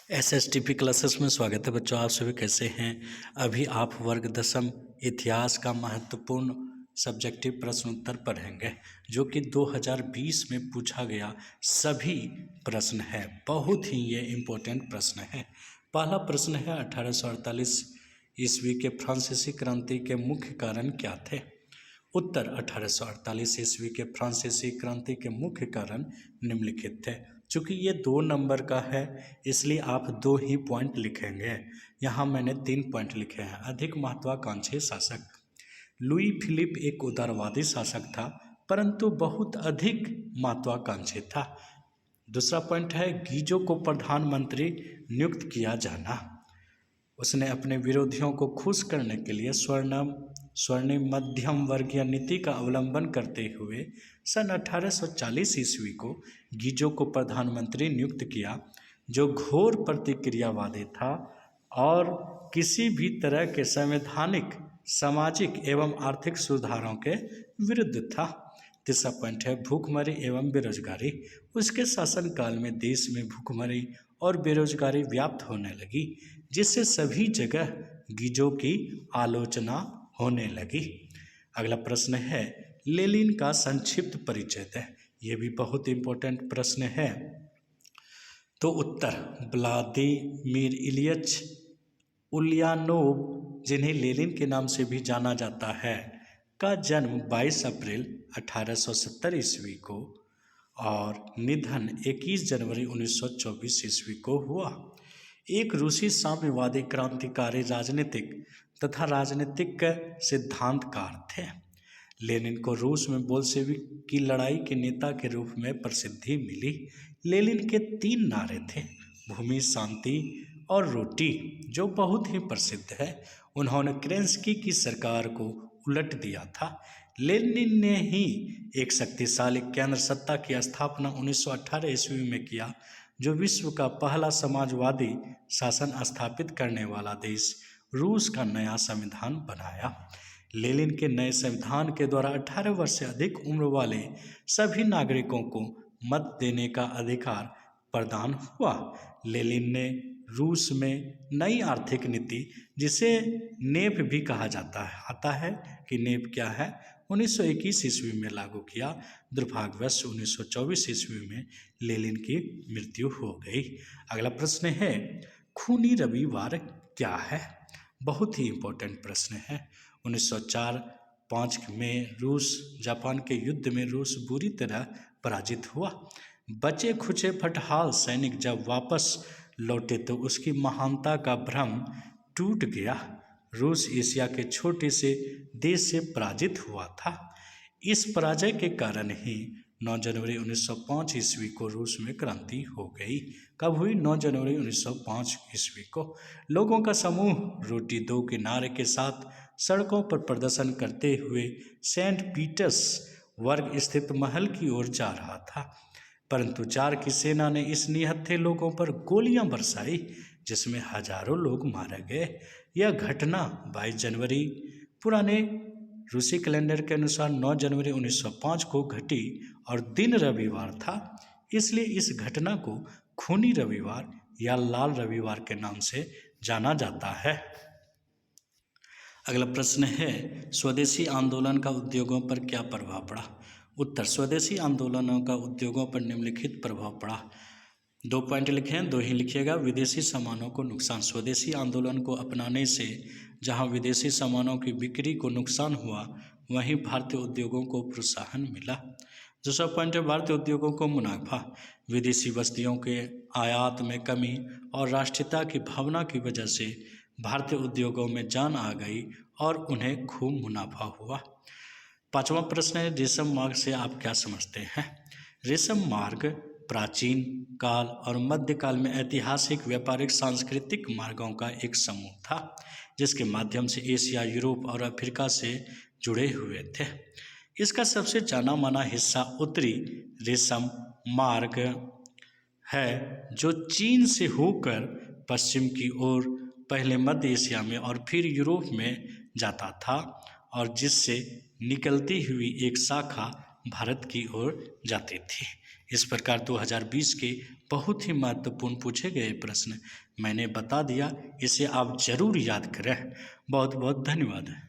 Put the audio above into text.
एसएसटीपी classes में स्वागत है बच्चों। आप सभी कैसे हैं? अभी आप वर्ग दसम इतिहास का महत्वपूर्ण सब्जेक्टिव प्रश्न उत्तर पढ़ेंगे जो कि 2020 में पूछा गया सभी प्रश्न है। बहुत ही ये इम्पोर्टेंट प्रश्न है। पहला प्रश्न है 1848 ईस्वी के फ्रांसीसी क्रांति के मुख्य कारण क्या थे? उत्तर 1848 ईस्वी के फ्रांसीसी क्रांति के मुख्य कारण निम्नलिखित थे। चूँकि ये 2 नंबर का है इसलिए आप 2 ही पॉइंट लिखेंगे। यहाँ मैंने 3 पॉइंट लिखे हैं। अधिक महत्वाकांक्षी शासक। लुई फिलिप एक उदारवादी शासक था परंतु बहुत अधिक महत्वाकांक्षी था। दूसरा पॉइंट है गीजो को प्रधानमंत्री नियुक्त किया जाना। उसने अपने विरोधियों को खुश करने के लिए स्वर्णिम मध्यम वर्गीय नीति का अवलंबन करते हुए सन 1840 ईस्वी को गीजो को प्रधानमंत्री नियुक्त किया, जो घोर प्रतिक्रियावादी था और किसी भी तरह के संवैधानिक, सामाजिक एवं आर्थिक सुधारों के विरुद्ध था। तीसरा पॉइंट है भूखमरी एवं बेरोजगारी। उसके शासनकाल में देश में भूखमरी और बेरोजगारी व्याप्त होने लगी, जिससे सभी जगह गीजो की आलोचना होने लगी। अगला प्रश्न है लेनिन का संक्षिप्त परिचय दें। यह भी बहुत इंपॉर्टेंट प्रश्न है। तो उत्तर व्लादिमीर इलियच उलियानोव, जिन्हें लेनिन के नाम से भी जाना जाता है, का जन्म 22 अप्रैल 1870 ईस्वी को और निधन 21 जनवरी 1924 ईस्वी को हुआ। एक रूसी साम्यवादी क्रांतिकारी राजनीतिक तथा राजनीतिक सिद्धांतकार थे। लेनिन को रूस में बोल्शेविक की लड़ाई के नेता के रूप में प्रसिद्धि मिली। लेनिन के 3 नारे थे, भूमि, शांति और रोटी, जो बहुत ही प्रसिद्ध है। उन्होंने केरेंस्की की सरकार को उलट दिया था। लेनिन ने ही एक शक्तिशाली केंद्र सत्ता की स्थापना 1918 ईस्वी में किया, जो विश्व का पहला समाजवादी शासन स्थापित करने वाला देश रूस का नया संविधान बनाया। लेनिन के नए संविधान के द्वारा 18 वर्ष से अधिक उम्र वाले सभी नागरिकों को मत देने का अधिकार प्रदान हुआ। लेनिन ने रूस में नई आर्थिक नीति, जिसे नेप भी कहा आता है कि नेप क्या है, 1921 ईस्वी में लागू किया। दुर्भाग्यवश 1924 ईस्वी में लेनिन की मृत्यु हो गई। अगला प्रश्न है खूनी रविवार क्या है? बहुत ही इम्पोर्टेंट प्रश्न है। 1904-05 में रूस जापान के युद्ध में रूस बुरी तरह पराजित हुआ। बचे खुचे फटहाल सैनिक जब वापस लौटे तो उसकी महानता का भ्रम टूट गया। रूस एशिया के छोटे से देश से पराजित हुआ था। इस पराजय के कारण ही 9 जनवरी 1905 ईस्वी को रूस में क्रांति हो गई। कब हुई? 9 जनवरी 1905 ईस्वी को। लोगों का समूह रोटी दो के नारे के साथ सड़कों पर प्रदर्शन करते हुए सेंट पीटर्सबर्ग स्थित महल की ओर जा रहा था, परंतु जार की सेना ने इस निहत्थे लोगों पर गोलियां बरसाई, जिसमें हजारों लोग मारे गए। यह घटना 22 जनवरी पुराने रूसी कैलेंडर के अनुसार 9 जनवरी 1905 को घटी और दिन रविवार था, इसलिए इस घटना को खूनी रविवार या लाल रविवार के नाम से जाना जाता है। अगला प्रश्न है स्वदेशी आंदोलन का उद्योगों पर क्या प्रभाव पड़ा? उत्तर स्वदेशी आंदोलनों का उद्योगों पर निम्नलिखित प्रभाव पड़ा। 2 पॉइंट लिखे हैं, 2 ही लिखिएगा। विदेशी सामानों को नुकसान। स्वदेशी आंदोलन को अपनाने से जहां विदेशी सामानों की बिक्री को नुकसान हुआ, वहीं भारतीय उद्योगों को प्रोत्साहन मिला। दूसरा पॉइंट है भारतीय उद्योगों को मुनाफा। विदेशी वस्तुओं के आयात में कमी और राष्ट्रीयता की भावना की वजह से भारतीय उद्योगों में जान आ गई और उन्हें खूब मुनाफा हुआ। 5वां प्रश्न है रेशम मार्ग से आप क्या समझते हैं? रेशम मार्ग प्राचीन काल और मध्यकाल में ऐतिहासिक, व्यापारिक, सांस्कृतिक मार्गों का एक समूह था, जिसके माध्यम से एशिया, यूरोप और अफ्रीका से जुड़े हुए थे। इसका सबसे जाना माना हिस्सा उत्तरी रेशम मार्ग है, जो चीन से होकर पश्चिम की ओर पहले मध्य एशिया में और फिर यूरोप में जाता था और जिससे निकलती हुई एक शाखा भारत की ओर जाती थी। इस प्रकार 2020 के बहुत ही महत्वपूर्ण पूछे गए प्रश्न मैंने बता दिया, इसे आप ज़रूर याद करें। बहुत बहुत धन्यवाद।